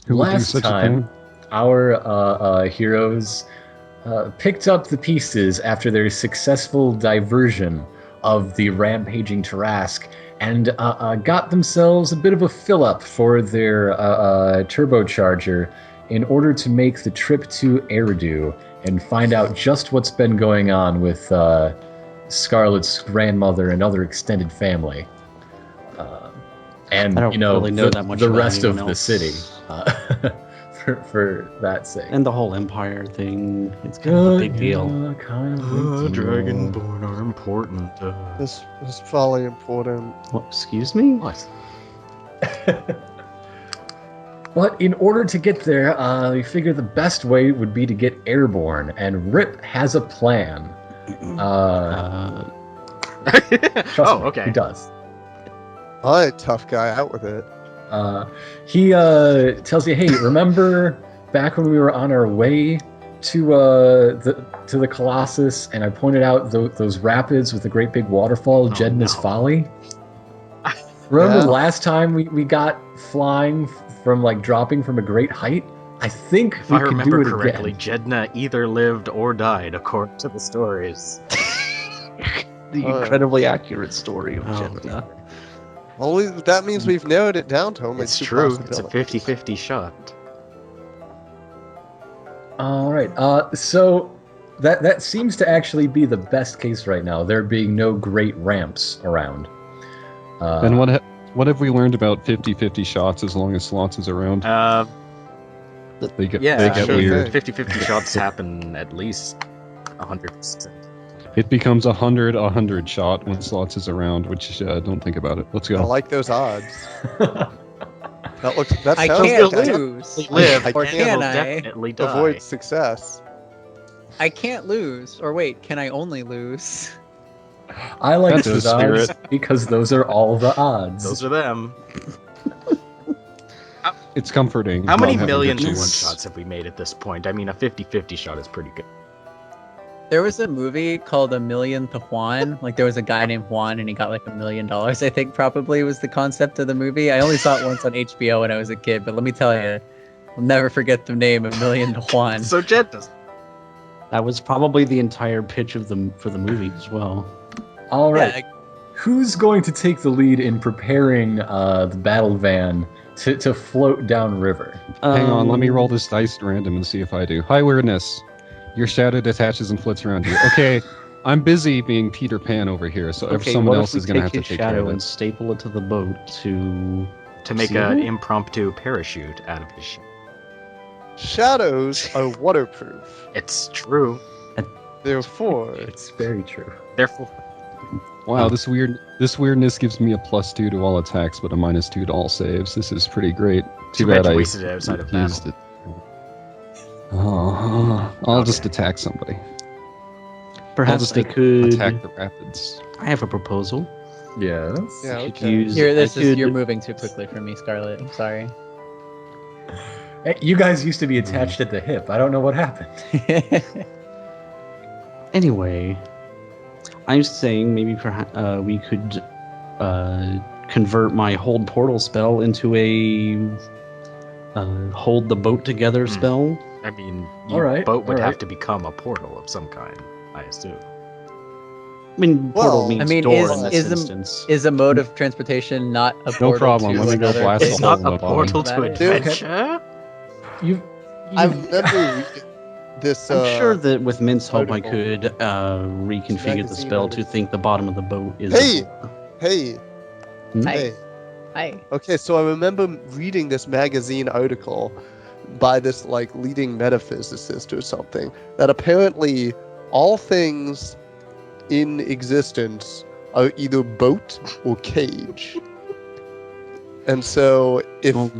Who would do Last such a time, thing? our heroes picked up the pieces after their successful diversion of the rampaging Tarask and got themselves a bit of a fill-up for their turbocharger in order to make the trip to Eridu and find out just what's been going on with Scarlet's grandmother and other extended family. And, I don't really know that much the about rest of anyone the else. city. For that sake. And the whole Empire thing, it's kind of a big deal. Kind of a big deal. Dragonborn are important. This is Folly important. What, excuse me? What? But in order to get there, we figure the best way would be to get airborne, and Rip has a plan. Trust me, okay. he does. Alright, tough guy, out with it. He tells you, hey, remember back when we were on our way to the Colossus, and I pointed out those rapids with the great big waterfall, Jedna's Folly? Remember last time we got flying from, like, dropping from a great height? I think If we I could remember do it correctly, again. Jedna either lived or died, according to the stories. The incredibly accurate story of Oh. Jedna. Well, that means we've narrowed it down to only It's two true. It's a possibilities. 50-50 shot. All right. So that seems to actually be the best case right now. There being no great ramps around. And what have we learned about 50-50 shots as long as Slots is around? They get sure weird. thing. 50-50 shots happen at least 100%. It becomes 100 shot when Slots is around, which don't think about it. Let's I go. like those odds. That I sounds can't like lose. Live, Or and can will I? definitely die. avoid success. I can't lose. Or wait, can I only lose? I like That's the those odds spirit. because those are all the odds. Those are them. It's comforting. How many not having millions to of choose. one-shots have we made at this point? I mean, a 50-50 shot is pretty good. There was a movie called A Million to Juan. Like, there was a guy named Juan, and he got like $1 million. I think probably was the concept of the movie. I only saw it once on HBO when I was a kid, but let me tell you, I'll never forget the name A Million to Juan. So Jedna's. That was probably the entire pitch for the movie as well. All right. Yeah, Who's going to take the lead in preparing the Battlevan to float downriver? Hang on, let me roll this dice random and see if I do. Hi, weirdness. Your shadow detaches and flits around you. Okay, I'm busy being Peter Pan over here, so if someone what else if is we going to have to his take care shadow of and it. staple it to the boat to make See? an impromptu parachute out of his ship. Shadows are waterproof. It's true. Therefore, It's very true. Therefore, Wow, this weirdness gives me a +2 to all attacks, but a -2 to all saves. This is pretty great. too bad bad you I wasted it outside of used battle. it. Oh, I'll Okay. just attack somebody. perhaps just I could attack the rapids. I have a proposal. Yes. yeah, I could okay. use you're moving too quickly for me, Scarlet. I'm sorry. Hey, you guys used to be attached at the hip. I don't know what happened. Anyway, I'm saying maybe perhaps we could convert my hold portal spell into a hold the boat together spell. I mean, All your right, boat would all have right. to become a portal of some kind, I assume. I mean, portal Well, means I mean, door is- in this is the- instance. Is a mode of transportation not a portal problem, to let me go another blast a place? It's hole not in a the bottom. portal to That is- adventure. You. I remember reading this. I'm sure that with Mint's help, I article. could reconfigure the Magazine spell article. to think the bottom of the boat is. Hey! a door. Hey, Hi. hey. Hi. Okay, so I remember reading this magazine article by this like leading metaphysicist or something that apparently all things in existence are either boat or cage. And so if Well,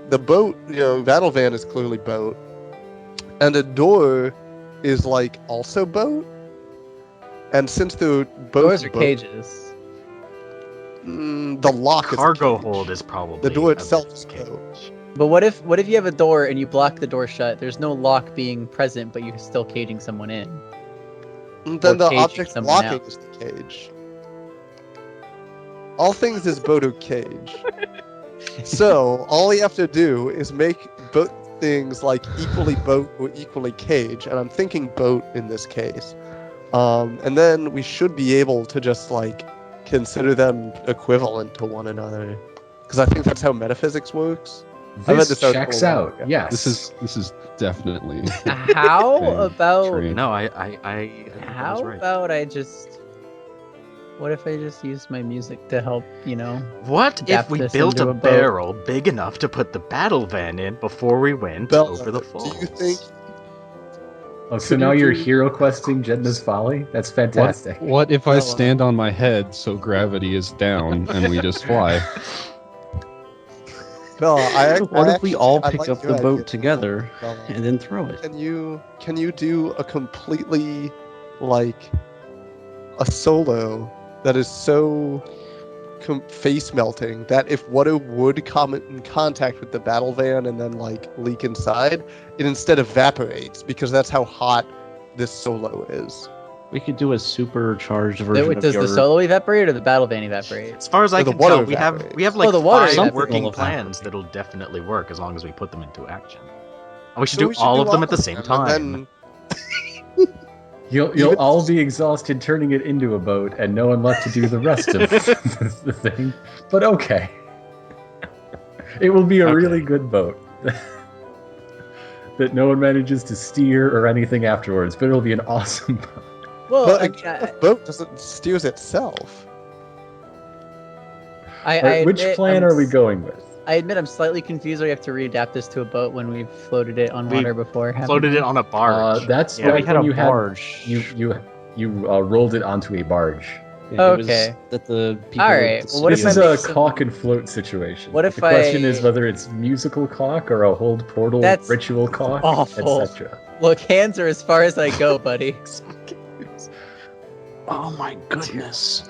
the boat, Battlevan is clearly boat, and a door is like also boat, and since they're both Doors are boat, cages. the lock Cargo is a cage. hold is probably The door a itself bit is cage. boat. But what if you have a door and you block the door shut? There's no lock being present, but you're still caging someone in. And then Or the caging object someone blocking out. is the cage. All things is boat or cage. So all we have to do is make both things like equally boat or equally cage, and I'm thinking boat in this case. And then we should be able to just like consider them equivalent to one another, because I think that's how metaphysics works. I read This this article checks a while out. ago. Yes. This is definitely How Okay, about trade. No, I think that how was right. about I just? What if I just use my music to help? What if adapt we this built into a a boat? barrel big enough to put the Battlevan in before we went Bella, over the do falls? you think? Oh, so Could now you you're do- hero questing Jedna's Folly? That's fantastic. What if I Bella. stand on my head so gravity is down and we just fly? Bella, What if we all I pick like up your the idea, boat together Bella. and then throw it? Can you do a completely like a solo that is so face melting that if water would come in contact with the battle van and then like leak inside, it instead evaporates because that's how hot this solo is. We could do a supercharged version of Does your... the solo evaporate or the battle van evaporate? As far as I So the can water tell, we have evaporates. like the water 5 evaporates. working Will plans evaporate. that'll definitely work as long as we put them into action. And we should So do we all of them at the of same them, time. and You'll Even- all be exhausted turning it into a boat, and no one left to do the rest of the thing. But okay, it will be a Okay. really good boat that no one manages to steer or anything afterwards. But it'll be an awesome boat. Well, but I a mean, boat doesn't steers itself. Alright, which admit plan I'm are we going with? I admit I'm slightly confused. We have to readapt this to a boat when we've floated it on We water before. haven't Floated we? it on a barge. That's Yeah, Yeah, right we had when a you barge. you rolled it onto a barge. Yeah, it was Okay. that the people Alright, at the well, what if This I is a make some- cock and float situation. What if the question I- is whether it's musical cock or a hold portal That's ritual cock, awful. etc. Look, hands are as far as I go, buddy. Oh my goodness!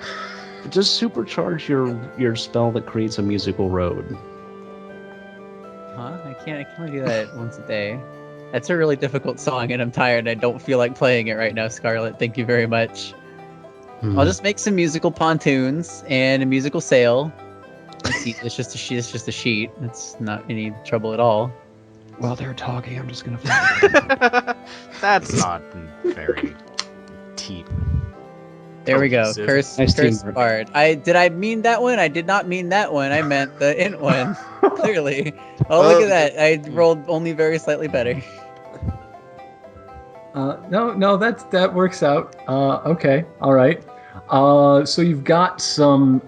Just supercharge your spell that creates a musical road. Huh? I can't only do that once a day. That's a really difficult song, and I'm tired. I don't feel like playing it right now, Scarlet. Thank you very much. I'll just make some musical pontoons and a musical sail. It's just a sheet. It's just a sheet. It's not any trouble at all. While they're talking, I'm just gonna fly. That's not very deep. There we go. Cohesive. Curse, Nice curse teamwork. bard. Did I mean that one? I did not mean that one. I meant the int one. Clearly. Oh, look at that. I rolled only very slightly better. No, that works out. Okay, all right. So you've got some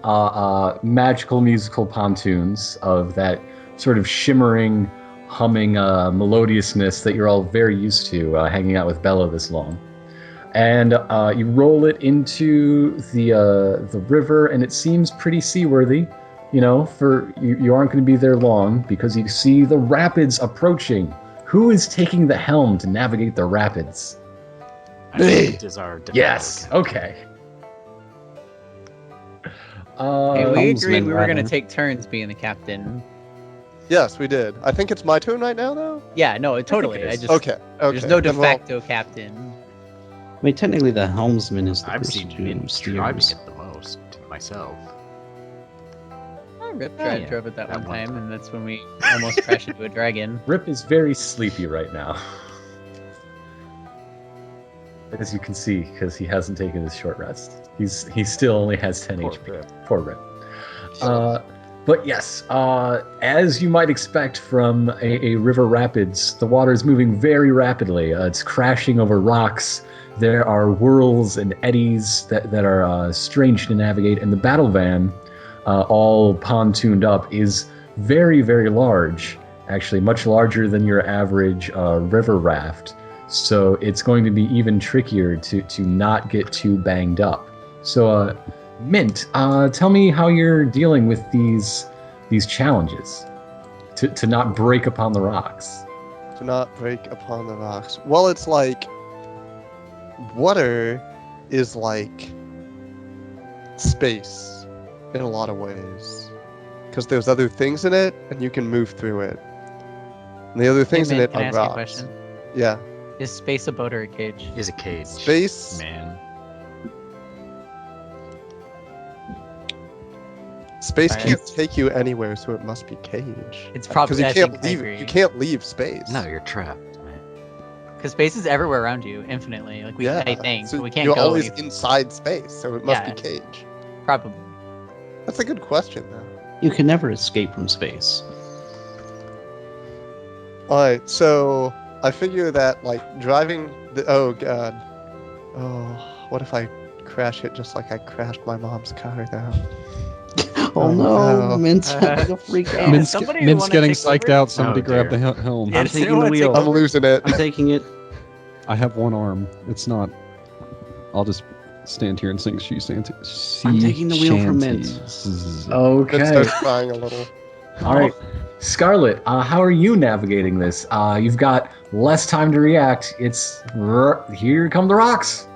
magical musical pontoons of that sort of shimmering, humming melodiousness that you're all very used to hanging out with Bella this long. And you roll it into the river, and it seems pretty seaworthy. You know, you aren't going to be there long because you see the rapids approaching. Who is taking the helm to navigate the rapids? I think it is our Yes. Okay. Hey, we helmsman, agreed we were going to rather. take turns being the captain. Yes, we did. I think it's my turn right now, though. Yeah, no, totally. it I is. just Okay. there's no de then we'll- facto captain. I mean, technically, the helmsman is the I've person seen Min who driving steers. it the most myself. Rip Oh, yeah. drove it that That one one time, time. and that's when we almost crashed into a dragon. Rip is very sleepy right now. As you can see, because he hasn't taken his short rest. He still only has 10 Poor HP. Rip. Poor Rip. But yes, as you might expect from a river rapids, the water is moving very rapidly. It's crashing over rocks. There are whirls and eddies that are strange to navigate, and the battle van, all pontooned up, is very, very large. Actually, much larger than your average river raft. So it's going to be even trickier to not get too banged up. So, Mint, tell me how you're dealing with these challenges to not break upon the rocks. Do not break upon the rocks. Well, it's like water is like space in a lot of ways, because there's other things in it, and you can move through it. And the other things Hey, in man, it can I are ask you a rocks. question? Yeah, Is space a boat or a cage? Is a cage. space. Man. Space Alright. can't take you anywhere, so it must be cage. It's probably Because you can't leave. agree. You can't leave space. No, you're trapped, man. Because space is everywhere around you, infinitely. Like I think, so but we can't you're go. always any- inside space, so it must Yeah. be cage. Probably. That's a good question, though. You can never escape from space. Alright, so I figure that like driving the oh god. Oh, what if I crash it just like I crashed my mom's car now? Oh no. no, Mint's having a freak out. Does somebody Mint's wanna getting take psyched over? out. Somebody Oh, grab the dear. helm. Yeah, I'm does anyone taking the wanna take wheel. I'm over? losing it. I'm taking it. I have one arm. It's not. I'll just stand here and sing sea I'm taking the wheel from Mint. shanties. It Okay. starts crying a little. All right. Scarlet, how are you navigating this? You've got less time to react. Here come the rocks.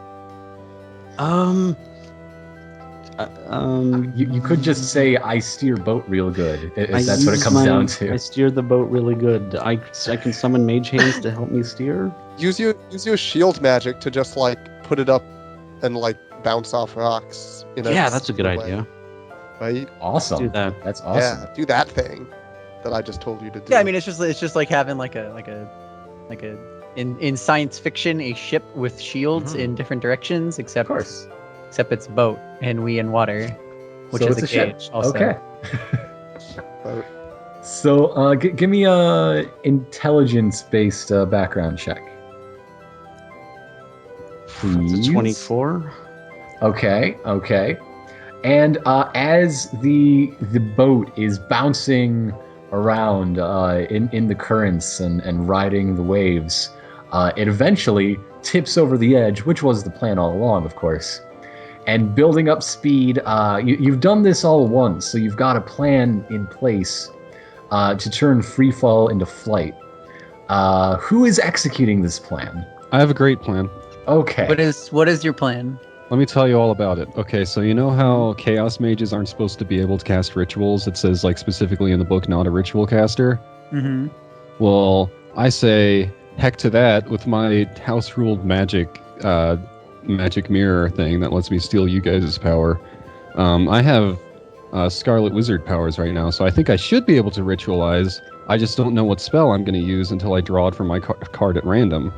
You could just say I steer boat real good if that's what it comes down to. I steer the boat really good. I can summon mage hands to help me steer. Use your shield magic to just like put it up and like bounce off rocks. Yeah, that's a good way, idea. Right? Awesome. Do that. That's awesome. Yeah, do that thing that I just told you to do. Yeah, I mean it's just like having like a in science fiction a ship with shields Mm-hmm. in different directions, Of except course. it's a boat and we in water, which So is it's a ship. cage. Also. Okay. Boat. So give me a intelligence-based background check. It's Please. a 24. Okay. And as the boat is bouncing around in the currents and riding the waves, it eventually tips over the edge, which was the plan all along, of course. And building up speed, you've done this all once, so you've got a plan in place to turn free fall into flight. Who is executing this plan? I have a great plan. Okay. What is your plan? Let me tell you all about it. Okay, so you know how chaos mages aren't supposed to be able to cast rituals? It says like specifically in the book, not a ritual caster. Mm-hmm. Well, I say heck to that with my house ruled magic mirror thing that lets me steal you guys' power. I have Scarlet Wizard powers right now, so I think I should be able to ritualize. I just don't know what spell I'm going to use until I draw it from my card at random.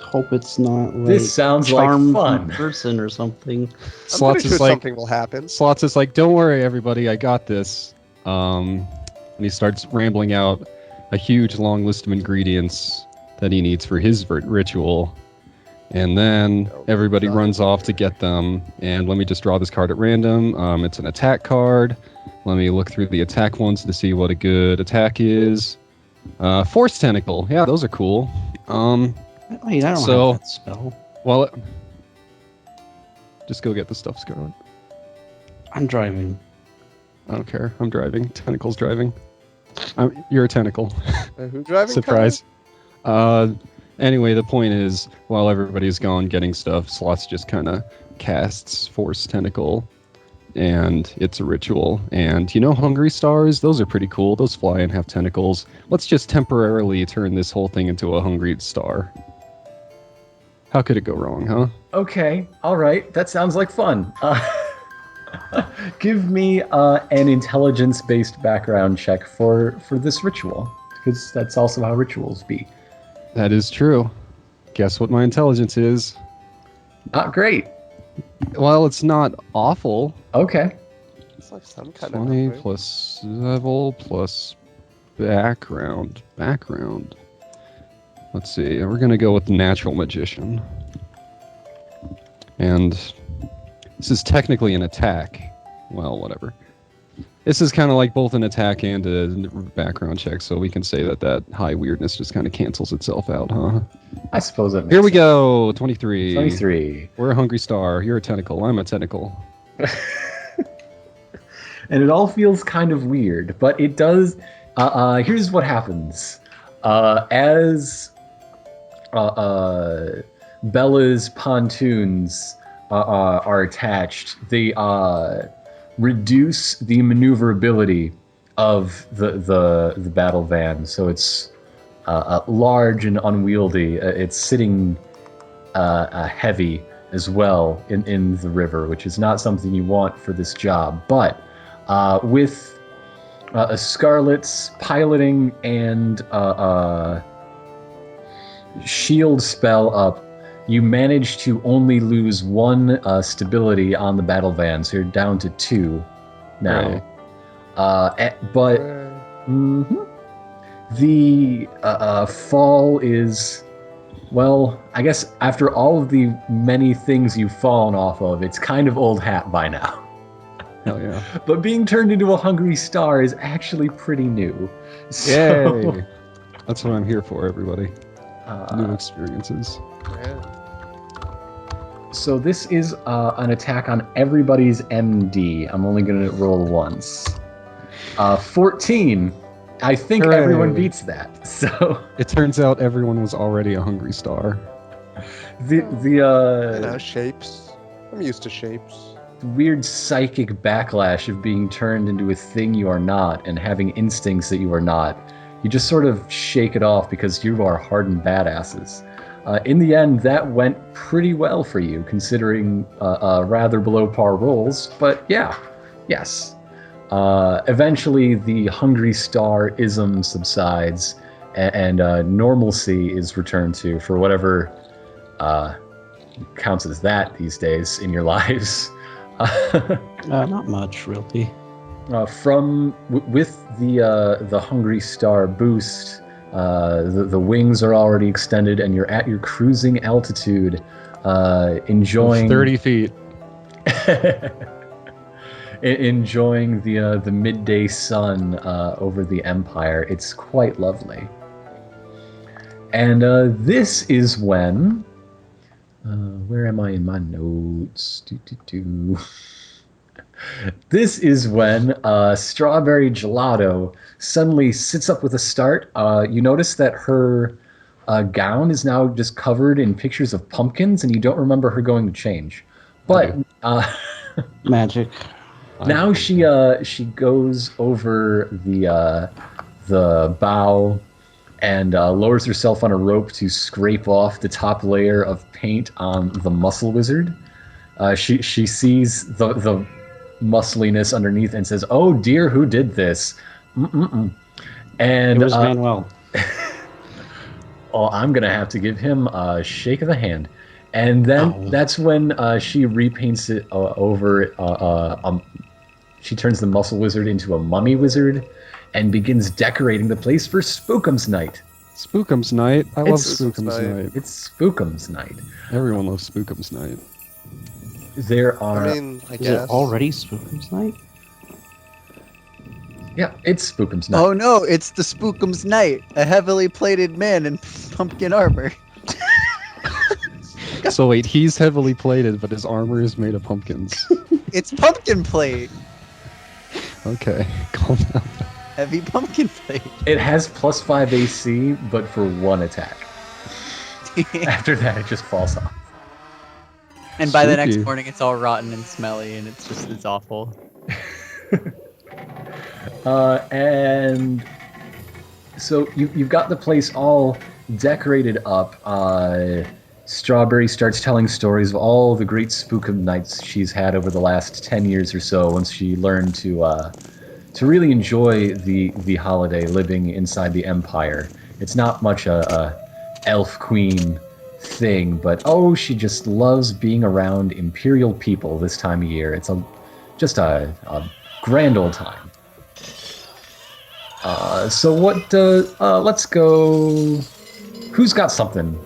Hope it's not like This sounds like charm fun. person or something. I'm Slots pretty sure is like something will happen. Slots is like, don't worry, everybody, I got this. And he starts rambling out a huge long list of ingredients that he needs for his ritual. And then Oh, everybody God. runs off to get them. And let me just draw this card at random. It's an attack card. Let me look through the attack ones to see what a good attack is. Force Tentacle. Yeah, those are cool. Wait, I don't So- have that spell. Well, just go get the stuff, Scarlet. I'm driving. I don't care. I'm driving. Tentacle's driving. You're a tentacle. Who driving? Surprise. Anyway, the point is, while everybody's gone getting stuff, Slots just kind of casts Force Tentacle, and it's a ritual. And you know Hungry Stars? Those are pretty cool. Those fly and have tentacles. Let's just temporarily turn this whole thing into a Hungry Star. How could it go wrong, huh? Okay, all right. That sounds like fun. Give me an intelligence-based background check for this ritual, because that's also how rituals be. That is true. Guess what my intelligence is? Not great. Well, it's not awful. Okay. It's like some kind 20 of number. plus level plus background. Let's see. We're going to go with Natural Magician. And this is technically an attack. Well, whatever. This is kind of like both an attack and a background check, so we can say that high weirdness just kind of cancels itself out, huh? I suppose that makes Here we sense. go. 23. 23. We're a Hungry Star. You're a tentacle. I'm a tentacle. And it all feels kind of weird, but it does. Here's what happens. As Bella's pontoons are attached, they reduce the maneuverability of the Battlevan, so it's large and unwieldy. It's sitting heavy as well in the river, which is not something you want for this job. But with a Scarlet's piloting and shield spell up, you manage to only lose 1 stability on the Battlevan, so you're down to 2 now. But the fall is, well, I guess after all of the many things you've fallen off of, it's kind of old hat by now. Hell yeah. But being turned into a hungry star is actually pretty new. Yay! That's what I'm here for, everybody. New So, experiences. so this is an attack on everybody's MD. I'm only going to roll once. 14. I think Hooray. everyone beats that. So It turns out everyone was already a hungry star. the Shapes. I'm used to shapes. weird psychic backlash of being turned into a thing you are not and having instincts that you are not, you just sort of shake it off because you are hardened badasses. In the end, that went pretty well for you, considering rather below par rolls. But yeah, yes. Eventually, the hungry star ism subsides, and normalcy is returned to for whatever counts as that these days in your lives. Not much, really. With the hungry star boost, the wings are already extended, and you're at your cruising altitude, enjoying 30 feet. enjoying the midday sun over the Empire. It's quite lovely. And this is when. Where am I in my notes? This is when Strawberry Gelato suddenly sits up with a start. You notice that her gown is now just covered in pictures of pumpkins, and you don't remember her going to change. But Magic. now she goes over the bow and lowers herself on a rope to scrape off the top layer of paint on the muscle wizard. She sees the muscliness underneath and says, "Oh dear, who did this?" And It was Manuél. oh, I'm gonna have to give him a shake of the hand. And then that's when she repaints it over. She turns the muscle wizard into a mummy wizard and begins decorating the place for Spookums Night. Spookums Night. I love It's Spookums Night. Night. It's Spookums Night. Everyone loves Spookums Night. There are. I mean, I Is guess. it already Spookums Night? Yeah, it's Spookums Night. Oh no, it's the Spookums Night, a heavily plated man in pumpkin armor. So wait, he's heavily plated, but his armor is made of pumpkins. It's pumpkin plate. Okay, calm down. Heavy pumpkin plate. It has +5 AC, but for 1 attack. After that, it just falls off. And by the next Spooky. morning, it's all rotten and smelly, and it's awful. And so you've got the place all decorated up. Strawberry starts telling stories of all the great Spookum nights she's had over the last 10 years or so, once she learned to really enjoy the holiday living inside the Empire. It's not much a elf queen thing, but she just loves being around Imperial people this time of year. It's just a grand old time. So what? Let's go. Who's got something?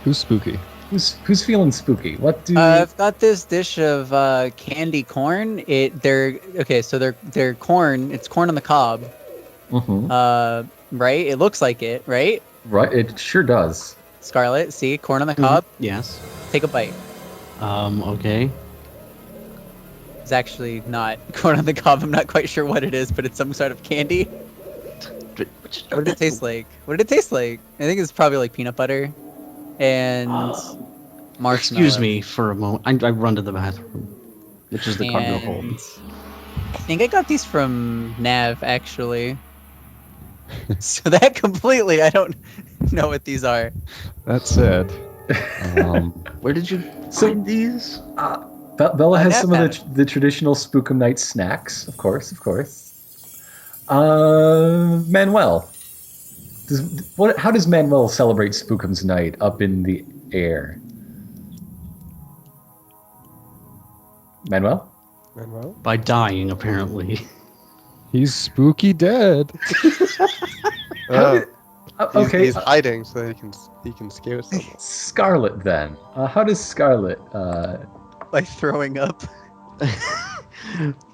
Who's spooky? Who's feeling spooky? What do? I've got this dish of candy corn. They're corn. It's corn on the cob. Mhm. Right? It looks like it, right? Right, it sure does. Scarlet, see, corn on the cob. Yes. Take a bite. Okay. It's actually not corn on the cob. I'm not quite sure what it is, but it's some sort of candy. What did it taste like? What did it taste like? I think it's probably like peanut butter and marshmallow. Excuse me for a moment. I run to the bathroom, which is the cargo hold. And I think I got these from Nav, actually. So that completely, I don't know what these are. That said, Where did you So- find these? Bella has some of Manuél. the traditional Spookum Night snacks, of course. Manuel, how does Manuel celebrate Spookums Night up in the air? Manuel? Manuel? By dying, apparently. He's spooky dead. Oh, Okay, he's hiding so he can scare someone. Scarlet then. How does Scarlet? By throwing up.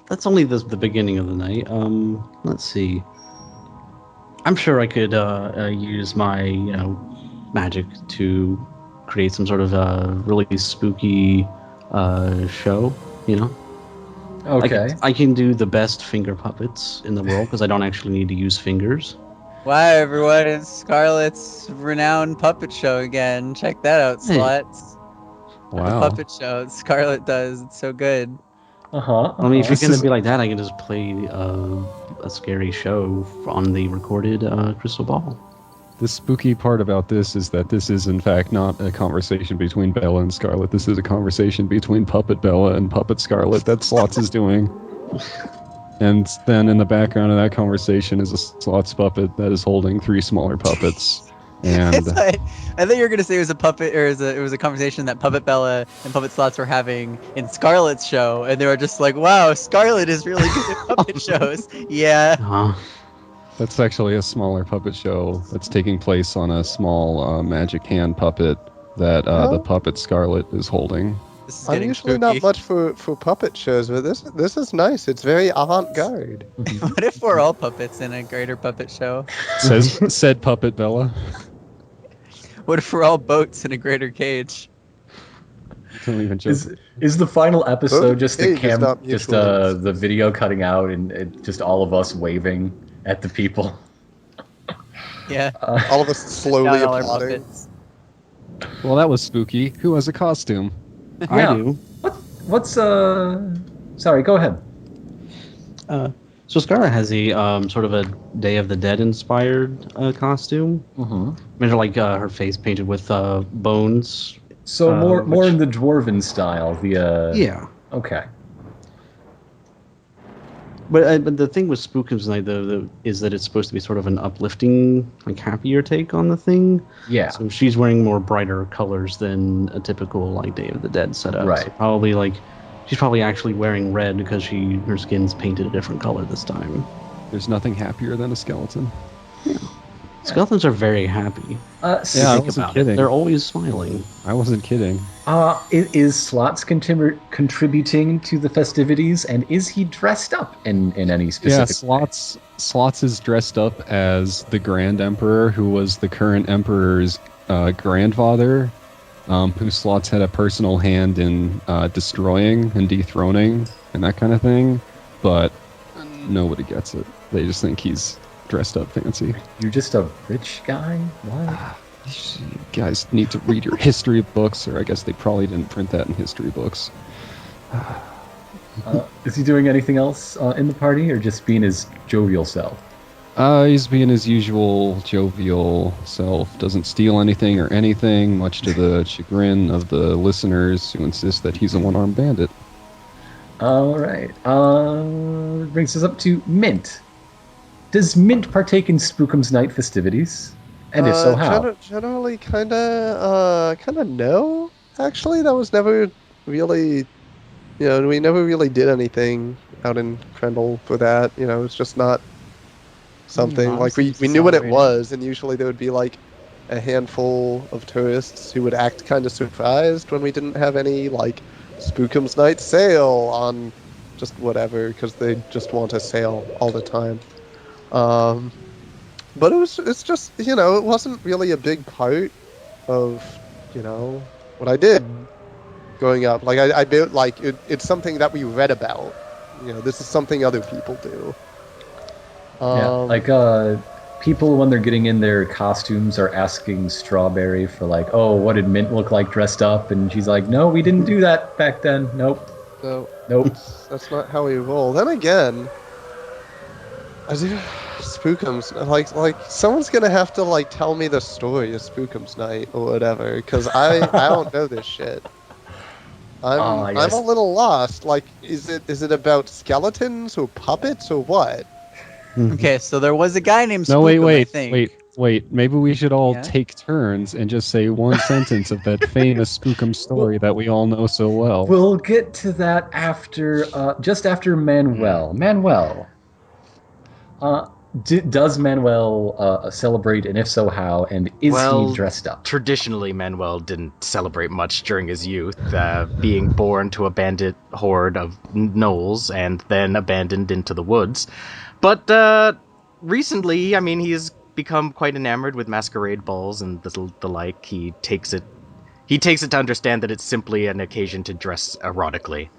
That's only the beginning of the night. Let's see. I'm sure I could use my magic to create some sort of really spooky show. Okay. I can do the best finger puppets in the world because I don't actually need to use fingers. Wow, everyone, it's Scarlet's renowned puppet show again. Check that out, Hey. Slots. The Wow. puppet show that Scarlet does. It's so good. I mean, if you're gonna be like that, I can just play a scary show on the recorded crystal ball. The spooky part about this is that this is, in fact, not a conversation between Bella and Scarlet. This is a conversation between Puppet Bella and Puppet Scarlet that Slots is doing. And then in the background of that conversation is a Slots puppet that is holding 3 smaller puppets. And I thought you were gonna say it was a puppet, or it was a conversation that Puppet Bella and Puppet Slots were having in Scarlet's show, and they were just like, "Wow, Scarlet is really good at puppet shows." Yeah. that's actually a smaller puppet show that's taking place on a small magic hand puppet that the puppet Scarlet is holding. This is I'm getting usually spooky. not much for puppet shows, but this is nice. It's very avant-garde. What if we're all puppets in a greater puppet show? Said Puppet Bella. What if we're all boats in a greater cage? Don't even joke. Is the final episode Boat just the cage is not mutually the video cutting out and just all of us waving at the people? Yeah. All of us slowly Not all our applauding. puppets. Well, that was spooky. Who has a costume? Yeah. I do. What's Sorry, go ahead. So Scarlet has a sort of a Day of the Dead inspired costume. Mm-hmm. Imagine like her face painted with bones. So more which- in the dwarven style. The Yeah. Okay. But the thing with Spookums Night though is that it's supposed to be sort of an uplifting, like happier take on the thing. Yeah. So she's wearing more brighter colors than a typical like Day of the Dead setup. Right. So probably like she's probably actually wearing red because her skin's painted a different color this time. There's nothing happier than a skeleton. Skeletons are very happy. Yeah, I Think wasn't about it. kidding. They're always smiling. I wasn't kidding. Is Slots contributing to the festivities, and is he dressed up in any specific way? Slots is dressed up as the Grand Emperor, who was the current Emperor's grandfather, who Slots had a personal hand in destroying and dethroning and that kind of thing, but nobody gets it. They just think he's dressed up fancy. You're just a rich guy? What? You guys need to read your history books, or I guess they probably didn't print that in history books. Is he doing anything else in the party, or just being his jovial self? He's being his usual jovial self, doesn't steal anything or anything, much to the chagrin of the listeners who insist that he's a one-armed bandit. All right. Brings us up to Mint. Does Mint partake in Spookums Night festivities? And if so, how? Generally, kind of no. Actually, that was never really, we never really did anything out in Krendel for that. It's just not something like we knew what it was, and usually there would be like a handful of tourists who would act kind of surprised when we didn't have any like Spookums Night sale on just whatever, because they just want to sail all the time. But it's just, it wasn't really a big part of, what I did growing up. Like, I built, like, it's something that we read about. This is something other people do. People, when they're getting in their costumes, are asking Strawberry for, like, oh, what did Mint look like dressed up? And she's like, no, we didn't do that back then. Nope. So, Nope. that's not how we roll. Then again, I do Spookums, like someone's gonna have to like tell me the story of Spookums Night or whatever, because I don't know this shit. I'm yes. a little lost. Like, is it about skeletons or puppets or what? Okay, so there was a guy named No, Spookum, I wait. think. Maybe we should all Yeah? take turns and just say one sentence of that famous Spookum story that we all know so well. We'll get to that after, just after Manuel. Manuel, does Manuel celebrate, and if so, how? And is Well, he dressed up? Traditionally, Manuel didn't celebrate much during his youth, being born to a bandit horde of gnolls and then abandoned into the woods. But recently, I mean, he's become quite enamored with masquerade balls and the like. He takes it to understand that it's simply an occasion to dress erotically.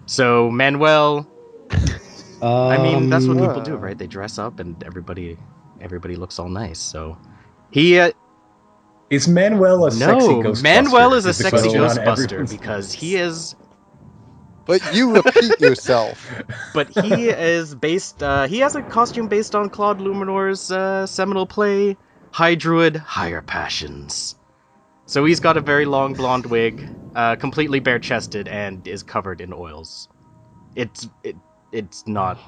So Manuel, I mean, that's what people do, right? They dress up, and everybody looks all nice. So he Is Manuel a sexy no, Ghostbuster? Manuel is a the sexy question on Ghostbuster everyone's because lips. he is. But you repeat yourself. But he is based. He has a costume based on Claude Luminor's seminal play, High Druid, Higher Passions. So he's got a very long blonde wig, completely bare-chested, and is covered in oils. It's not.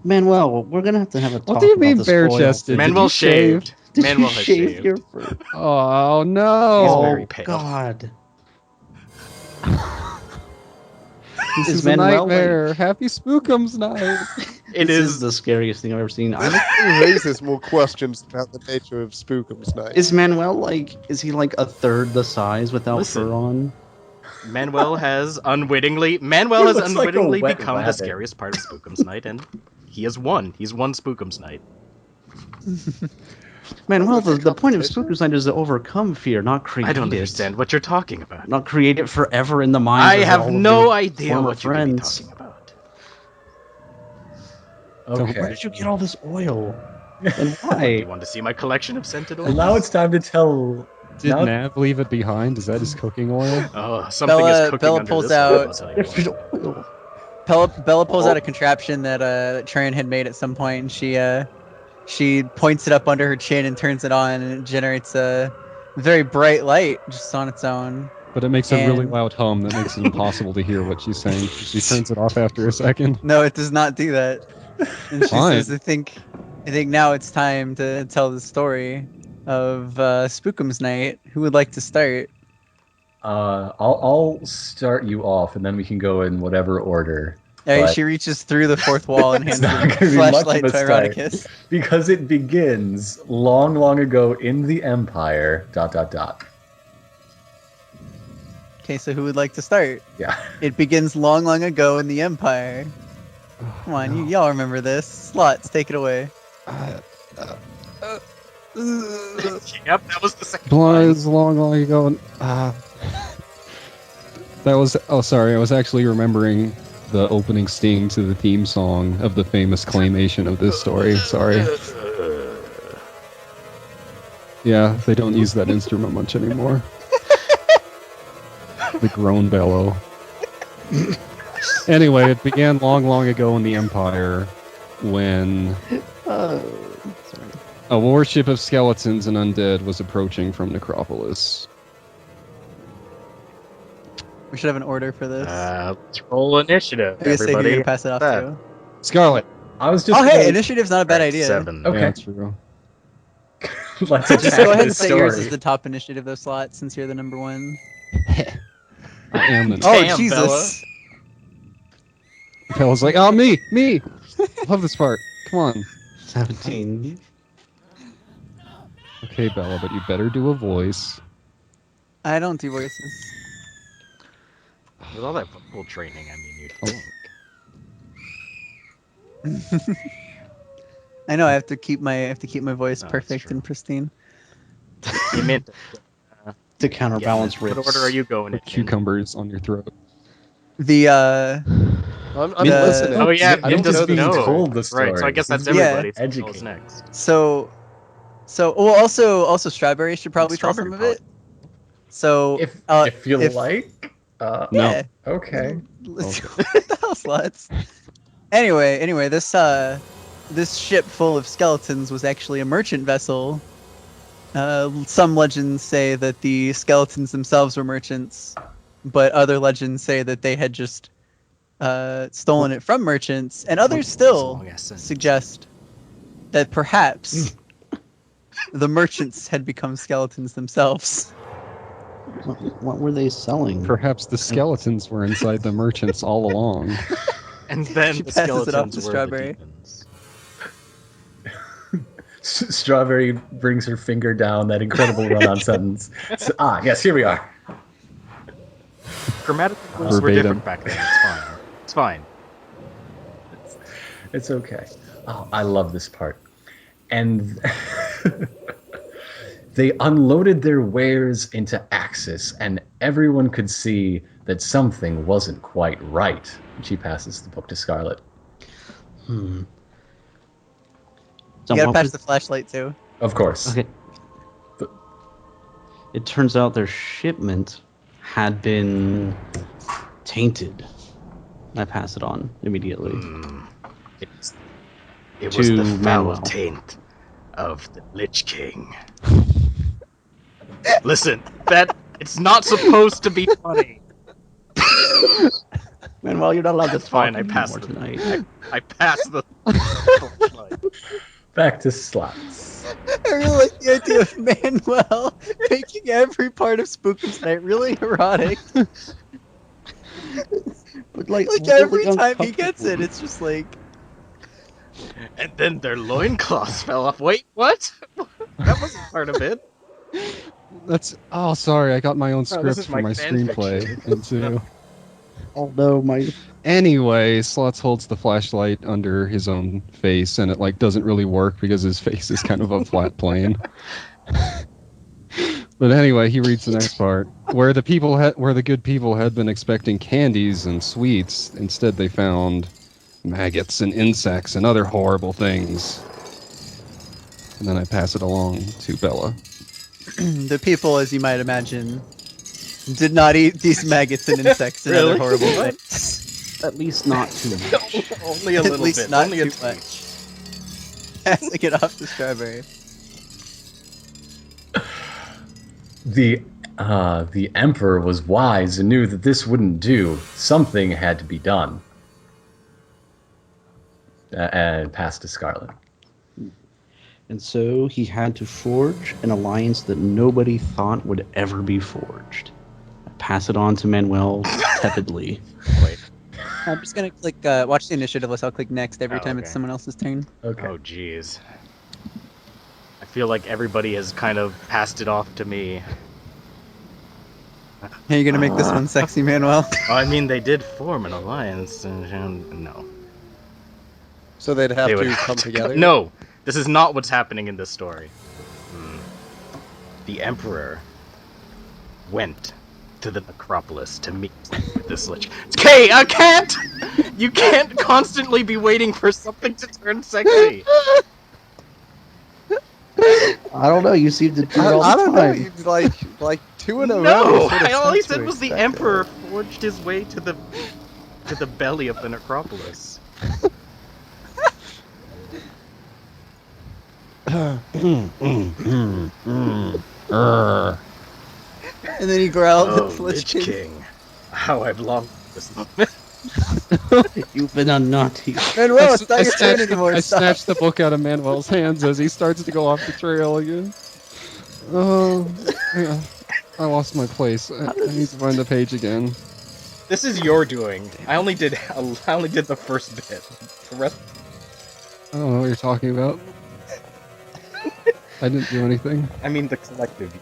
Manuel, we're gonna have to have a talk What do you about mean this bare-chested? oil. Did Manuel you shave? shaved. Did Manuel you has shave shaved. your fur? Oh He's no! very pale. God. This Is is a Manuel, nightmare. Happy Spookums Night. It This is. is the scariest thing I've ever seen. This raises more questions about the nature of Spookums Night. Is Manuel is he like a third the size without Listen. fur on? Manuel has unwittingly He looks like a wet become the rabbit. scariest part of Spookums Night, and he has won. He's won Spookums Night. Manuel, Was it the point of competition? Spookums Night is to overcome fear, not create I don't it. understand what you're talking about. Not create it forever in the minds I of have all of no your idea former what you could be friends. talking about. Where Okay. did you get all this oil? And Do you why? want to see my collection of scented Well, oils? now it's time to tell. Did Now- Nav leave it behind? Is that his cooking oil? Oh, something is cooking Bella under pulls this one, out- I'll tell you There's what. oil. Bella pulls out a contraption that Tran had made at some point, and she points it up under her chin and turns it on, and it generates a very bright light just on its own. But it makes a really And- loud hum that makes it impossible to hear what she's saying. She turns it off after a second. No, it does not do that. And she Fine. says, I think now it's time to tell the story of Spookums Night. Who would like to start? I'll start you off, and then we can go in whatever order. But- She reaches through the fourth wall and hands It's not the gonna be much of flashlight a to start. Ironicus. Because it begins long, long ago in the Empire. ... Okay, so who would like to start? Yeah. It begins long, long ago in the Empire. Come on, y'all remember this. Slots, take it away. Yep, that was the second Blinds long ago. And, that was. Oh, sorry. I was actually remembering the opening sting to the theme song of the famous claymation of this story. Sorry. Yeah, they don't use that instrument much anymore. The groan bellow. Anyway, it began long, long ago in the Empire when a warship of skeletons and undead was approaching from Necropolis. We should have an order for this. Let's roll initiative, I guess say who you're everybody. gonna pass it off That. to. Scarlet. I was just. Oh, hey, gonna- initiative's not a bad idea. 7. Okay. Yeah, true. Let's Just attack go ahead and this say yours story. is the top initiative, though, Slot, since you're the number one. I am the Oh, Damn, Jesus. Bella's like, oh, me! Love this part. Come on. 17. Okay, Bella, but you better do a voice. I don't do voices. With all that vocal training, I mean, you'd think. I know I have to keep my voice No, that's perfect true. and pristine. You meant To counterbalance What rips. order are you going in? Put cucumbers on your throat. The I'm Yeah. listening. Oh yeah, I don't doesn't just being know. told the Right, story. so I guess that's He's being everybody. So educated. who's next? so also Strawberry should probably tell Strawberry some of it. So If you if- like. No. yeah. Okay. Let's go with the house lots. Anyway, this ship full of skeletons was actually a merchant vessel. Some legends say that the skeletons themselves were merchants, but other legends say that they had just stolen it from merchants, and others still suggest that perhaps the merchants had become skeletons themselves. What were they selling? Perhaps the skeletons were inside the merchants all along. And then She the passes it off skeletons to were Strawberry. the demons. Strawberry brings her finger down that incredible run-on sentence. So, yes, here we are. Grammatical rules were Verbatim. different back then. It's fine. It's fine. It's okay. Oh, I love this part. And they unloaded their wares into Axis, and everyone could see that something wasn't quite right. She passes the book to Scarlet. So You gotta what patch was- the flashlight too. Of course. Okay. But- It turns out their shipment had been tainted. I pass it on immediately. It was To the foul Manuél. taint of the Lich King. Listen, it's not supposed to be funny. Manuel, you're not allowed to That's fine, I talk passed anymore the tonight. I passed the flashlight. Back to slots. I really like the idea of Manuel making every part of Spookums Night really erotic. But like Every really time he gets it, uncomfortable. it's just like, And then their loincloths fell off. Wait, what? That wasn't part of it. Oh, sorry, I got my own this script is for my my fan screenplay. fiction. Into... Although my Anyway, Slots holds the flashlight under his own face, and it doesn't really work because his face is kind of a flat plane. But anyway, he reads the next part. Where the good people had been expecting candies and sweets, instead they found maggots and insects and other horrible things. And then I pass it along to Bella. the people, as you might imagine, did not eat these maggots and insects and other Really? horrible What? things. at least not too much. Only a At little least bit. not Only a too tweak. much. Passing it off to Strawberry. The Emperor was wise and knew that this wouldn't do. Something had to be done. And passed to Scarlet. And so he had to forge an alliance that nobody thought would ever be forged. I pass it on to Manuel tepidly. Wait. I'm just gonna click watch the initiative list. I'll click next every Oh, time okay. it's someone else's turn. Okay. Oh, jeez. I feel like everybody has kind of passed it off to me. Hey, you gonna make this one sexy, Manuel? Oh, I mean, they did form an alliance, and no. So they'd have They would to have come to together. No, this is not what's happening in this story. The Emperor went to the necropolis to meet with this lich. Okay, I can't! You can't constantly be waiting for something to turn sexy. I don't know. You seem to do it all I the don't know. time. You'd like two in a row. No, you sort of all he sense said to was the expect it. Emperor forged his way to the belly of the necropolis. And then he growled Oh, at the Lich Lich King. King. How I've longed for this moment. You've been unnaughty. Manuel, it's not your turn snatched anymore. I Stop. snatched the book out of Manuel's hands as he starts to go off the trail again. Oh, yeah. I lost my place. I need to find the page again. This is your doing. I only did the first bit. The rest. I don't know what you're talking about. I didn't do anything. I mean, the collective.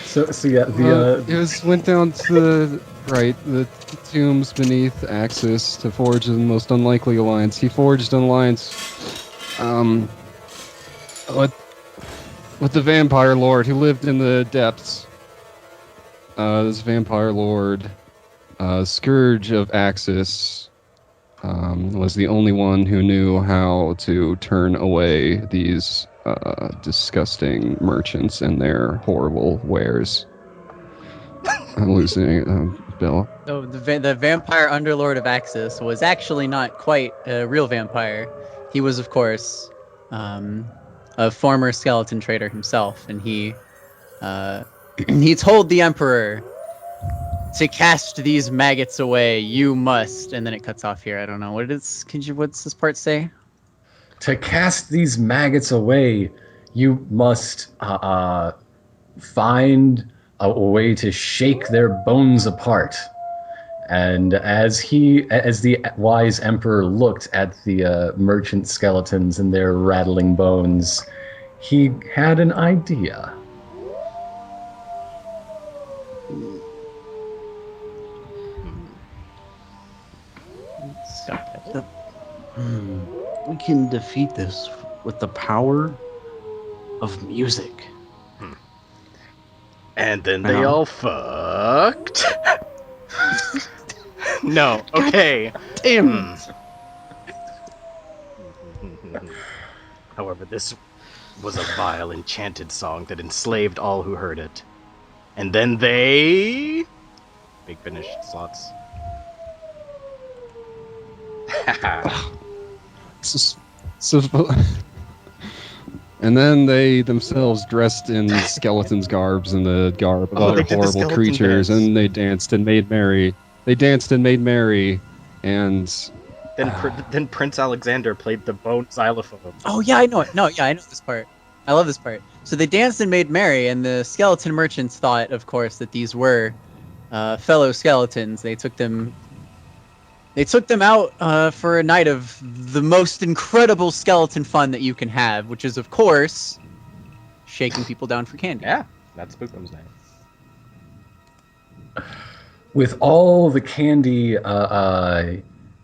So yeah, It went down to the tombs beneath Axis to forge the most unlikely alliance. He forged an alliance with the vampire lord who lived in the depths. This vampire lord, Scourge of Axis, was the only one who knew how to turn away these disgusting merchants and their horrible wares. I'm losing Bill. So the vampire underlord of Axis was actually not quite a real vampire. He was, of course, a former skeleton trader himself, and he he told the Emperor to cast these maggots away. You must, and then it cuts off here. I don't know what it is. What's this part say? To cast these maggots away, you must find a way to shake their bones apart. And as the wise emperor looked at the merchant skeletons and their rattling bones, he had an idea. We can defeat this with the power of music. And then they all fucked. No, okay. Damn. However, this was a vile, enchanted song that enslaved all who heard it. And then they... Big finish slots. And then they themselves dressed in skeletons' garbs and the garb of other horrible creatures, and they danced and made merry. They danced and made merry, and then Prince Alexander played the bone xylophone. Oh yeah, I know it. No, yeah, I know this part. I love this part. So they danced and made merry, and the skeleton merchants thought, of course, that these were fellow skeletons. They took them out for a night of the most incredible skeleton fun that you can have, which is, of course, shaking people down for candy. Yeah, that's Spookums Night. With all the candy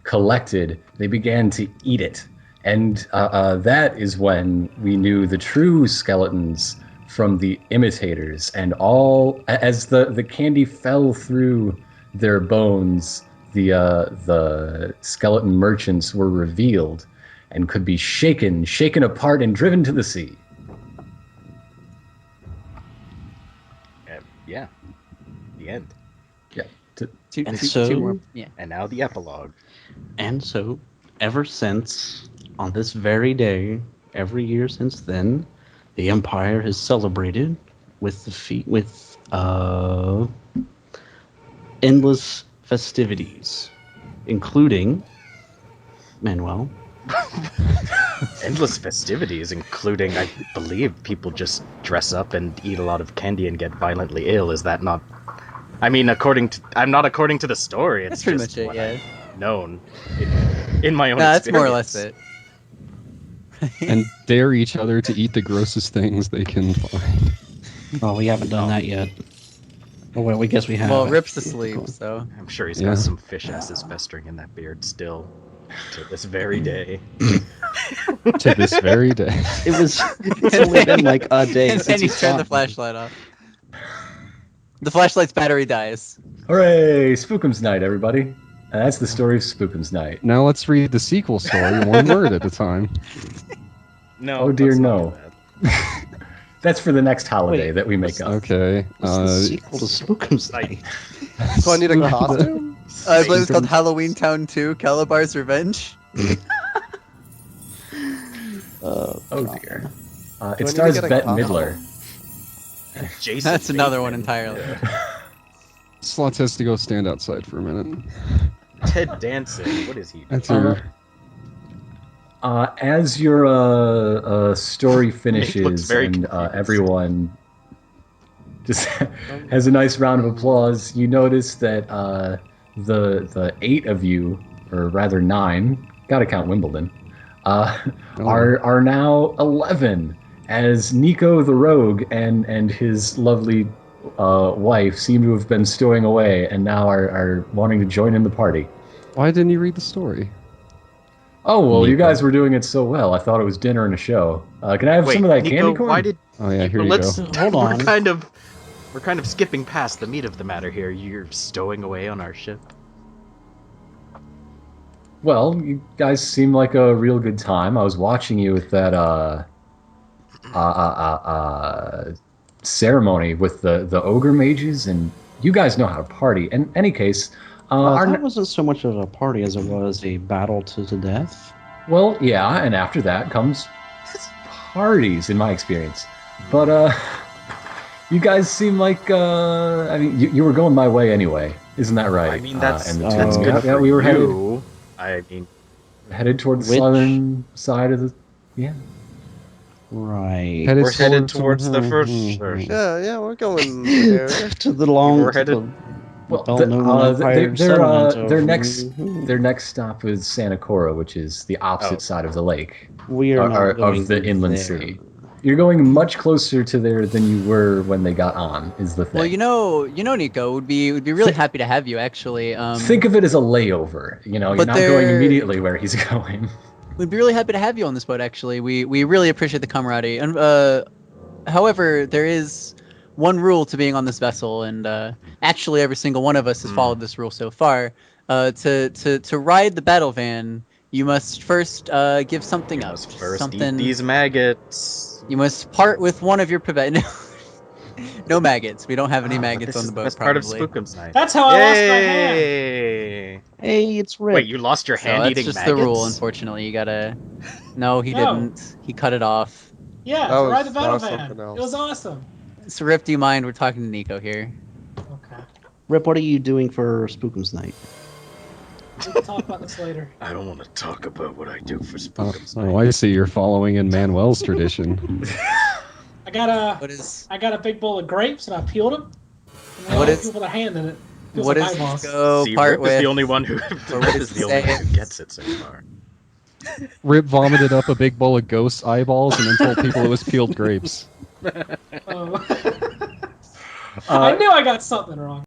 collected, they began to eat it. And that is when we knew the true skeletons from the imitators. And as the candy fell through their bones, the skeleton merchants were revealed and could be shaken apart and driven to the sea. Yeah. The end. Yeah. Two more. Yeah. And now the epilogue. And so, ever since, on this very day, every year since then, the Empire has celebrated with endless festivities, including Manuél. Endless festivities, including, I believe, people just dress up and eat a lot of candy and get violently ill. Is that not? I mean, according to the story. It's That's pretty just much it. what Yeah. I've known in my own. That's more or less it. and dare each other to eat the grossest things they can find. Oh, we haven't done that yet. Oh, well, we guess we have. Well, Rip's asleep, so. I'm sure he's got some fish asses festering in that beard still, to this very day. To this very day. It's only been like a day And since then he you turn the fought. flashlight off. The flashlight's battery dies. Hooray! Spookums Night, everybody. That's the story of Spookums Night. Now let's read the sequel story one word at a time. No. Oh dear, let's not no. do that. That's for the next holiday that we make up. Okay. It's the sequel to Spookums Night. So I need a costume? I believe it's called Halloween Town 2, Calabar's Revenge. Oh dear. Do I It need to stars get a Bette costume? Midler. Jason That's another one Bateman. entirely. Slots has to go stand outside for a minute. Ted Danson. What is he? That's your... As your story finishes very and confused. everyone just has a nice round of applause, you notice that the 8 of you, or rather 9, gotta count Wimbledon, are now 11, as Nico the Rogue and his lovely wife seem to have been stowing away and now are wanting to join in the party. Why didn't you read the story? Oh, well, you Nico. guys were doing it so well. I thought it was dinner and a show. Can I have some of that Nico, candy corn? why did? Oh yeah, here you let's go. Hold on. We're kind of skipping past the meat of the matter here. You're stowing away on our ship. Well, you guys seem like a real good time. I was watching you with that ceremony with the ogre mages, and you guys know how to party. In any case, That wasn't so much of a party as it was a battle to the death. well, yeah, and after that comes parties, in my experience. But You guys seem like I mean, you were going my way anyway, isn't that right? I mean, that's and the that's two- good yeah, for we were you. I mean, headed toward the Which- southern side of the. Yeah. Right. we're headed towards the first. Yeah, we're going there. To the long. We're headed- Well, well-known empire settlement their of- their next stop is Santa Cora, which is the opposite side of the lake, We are not going of the inland there. sea. You're going much closer to there than you were when they got on. Is the thing. Well, you know, Nico would be really happy to have you actually. Think of it as a layover. You know, you're but not going they're- immediately where he's going. We'd be really happy to have you on this boat. Actually, we really appreciate the camaraderie. And however, there is one rule to being on this vessel, and actually, every single one of us has followed this rule so far. To ride the Battlevan, you must first give something up. Must first something. eat these maggots. You must part with one of your No maggots. We don't have any maggots on the boat. That's probably. part of Spookums Night. That's how I lost my hand. Yay! Hey, it's Rick. Wait, you lost your So hand that's eating just maggots? the rule. Unfortunately, you gotta. No, he No. didn't. He cut it off. Yeah, That was- ride the that was Battlevan. something else. It was awesome. So, Rip, do you mind? We're talking to Nico here. Okay. Rip, what are you doing for Spookums Night? We can talk about this later. I don't want to talk about what I do for Oh, Spookums oh, I see you're following in Manuel's tradition. I got What is? a big bowl of grapes and I peeled them. And What I is- put a hand in it. Feels What like is eyeballs. Nico See, part Rip with? is the only one who what Rip does is it the only say? one who gets it so far. Rip vomited up a big bowl of ghost eyeballs and then told people it was peeled grapes. Oh. I knew I got something wrong.